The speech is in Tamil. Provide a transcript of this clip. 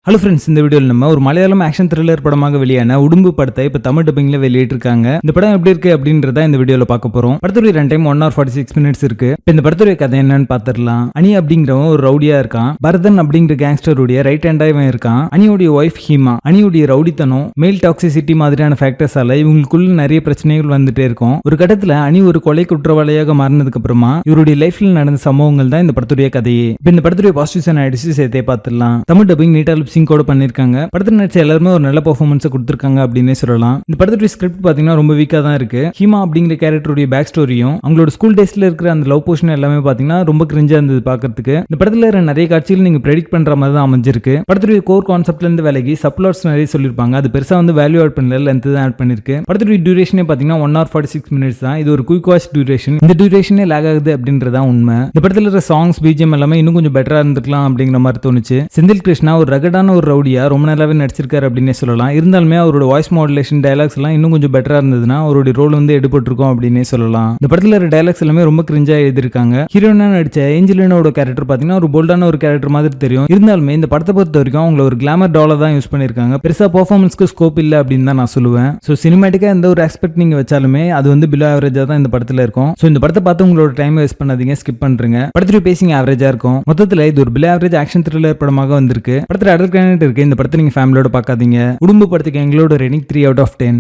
ஹலோ ஃப்ரெண்ட்ஸ், இந்த வீடியோவில் நம்ம ஒரு மலையாளம் ஆக்ஷன் த்ரில்லர் படமாக வெளியான உடும்பு படத்தை இப்போ தமிழ் டப்பிங்ல வெளியிட்டிருக்காங்க. இந்த படம் எப்படி இருக்கு அப்படின்றத இந்த வீடியோவில் பார்க்க போறோம். படத்துடைய ரன் டைம் 1 hour 46 minutes இருக்கு. இப்போ இந்த படத்துடைய கதை என்னன்னு பார்த்துடலாம். அனி அப்படிங்கிறவன் ஒரு ரவுடியா இருக்கான். பரதன் அப்படிங்கிற கேங்ஸ்டருடைய ரைட் ஹேண்டா இவன் இருக்கான். அனியோடைய ஒய்ஃப் ஹீமா. அனியோடைய ரவுடித்தனம், மெயில் டாக்ஸிசிட்டி மாதிரியான ஃபேக்டர்ஸால இவங்களுக்குள்ள நிறைய பிரச்சனைகள் வந்துட்டே இருக்கும். ஒரு கட்டத்தில் அனி ஒரு கொலை குற்றவாளியாக மாறினதுக்கு அப்புறமா இவருடைய லைஃப்ல நடந்த சம்பவங்கள் தான் இந்த படத்துடைய கதையே. இப்போ இந்த படத்துடைய பாசிட்டிவ்ஸ் அண்ட் நெகட்டிவ்ஸ் சேர்த்தே பார்த்துடலாம். தமிழ் டப்பிங் நீட்டா கூட பண்ணிருக்காங்க. படத்துல நடிச்ச எல்லாருமே ஒரு நல்ல பெர்ஃபார்மன்ஸ் கொடுத்திருக்காங்க அப்படின்னே சொல்லலாம். இந்த படத்துடைய ஸ்கிரிப்ட் பாத்தீங்கன்னா ரொம்ப வீக்கா தான் இருக்கு. ஹீமா அப்படிங்கிற கேரக்டருடைய பேக் ஸ்டோரியும் அவங்களோட ஸ்கூல் டேஸ்ல இருக்கிற அந்த லவ் போர்ஷன் எல்லாமே பாத்தீங்கன்னா ரொம்ப கிரிஞ்சா இருந்தது பாக்கிறதுக்கு. இந்த படத்துல நிறைய காட்சிகள் நீங்க பிரெடிக்ட் பண்ற மாதிரி தான் அமைஞ்சிருக்கு. படத்துடைய கோர் கான்செப்ட்ல இருந்து விலகி சப்ளாட்ஸ் நிறைய சொல்லிருப்பாங்க. அது பெருசா வந்து வேல்யூ ஆட் பண்ணல, லென்த் தான் ஆட் பண்ணிருக்கு. படத்துடைய டியூரேஷனே பாத்தீங்கன்னா 1 hour 46 minutes தான். இது ஒரு குயிக் வாட்ச் டியூரேஷன். இந்த டியூரேஷனே லேக் ஆகுது அப்படின்றதா உண்மை. இந்த படத்துல இருக்கிற சாங்ஸ் பிஜிஎம் எல்லாமே இன்னும் கொஞ்சம் பெட்டரா இருந்திருக்கலாம் அப்படிங்கிற மாதிரி தோணுச்சு. செந்தில் கிருஷ்ணா ஒரு ரகடான ஒரு ரவுடியா ரொம்ப நல்லாவே நடிச்சிருக்காரு அப்படின்னே சொல்லலாம். இருந்தாலுமே அவரோட வாய்ஸ் மாடுலேஷன் டயலாக்ஸ் எல்லாம் இன்னும் கொஞ்சம் பெட்டரா இருந்ததுன்னா அவருடைய ரோல் வந்து எடுபட்டிருக்கும் அப்படின்னே சொல்லலாம். இந்த படத்துல இருக்கிற டயலாக்ஸ் எல்லாமே ரொம்ப கிரிஞ்சா எழுதிருக்காங்க. ஹீரோயினா நடிச்ச ஏஞ்சலினோட கேரக்டர் பாத்தீங்கன்னா ஒரு போல்டான ஒரு கேரக்டர் மாதிரி தெரியும். இருந்தாலுமே இந்த படத்தை பொறுத்த வரைக்கும் அவங்கள ஒரு கிளாமர் டாலர் தான் யூஸ் பண்ணிருக்காங்க. பெருசா பெர்ஃபார்மன்ஸ்க்கு ஸ்கோப் இல்ல அப்படின்னு தான் நான் சொல்லுவேன். சோ சினிமேட்டிக்கா எந்த ஒரு ஆஸ்பெக்ட் நீங்க வச்சாலுமே அது வந்து பிலோ ஆவரேஜா தான் இந்த படத்துல இருக்கும். சோ இந்த படத்தை பார்த்து உங்களோட டைம் வேஸ்ட் பண்ணாதீங்க, ஸ்கிப் பண்றீங்க. படத்துல பேசிங் ஆவரேஜா இருக்கும். மொத்தத்துல இது ஒரு பிலோ ஆவரேஜ் ஆக்ஷன் த்ரில்லர் படமாக வந்திருக்கு. படத்துல அடர் இருக்கு. இந்த படத்தை நீங்க ஃபேமிலியோட பார்க்காதீங்க. உடும்பு படத்துக்கு எங்களோட ரேட்டிங் 3 out of 10.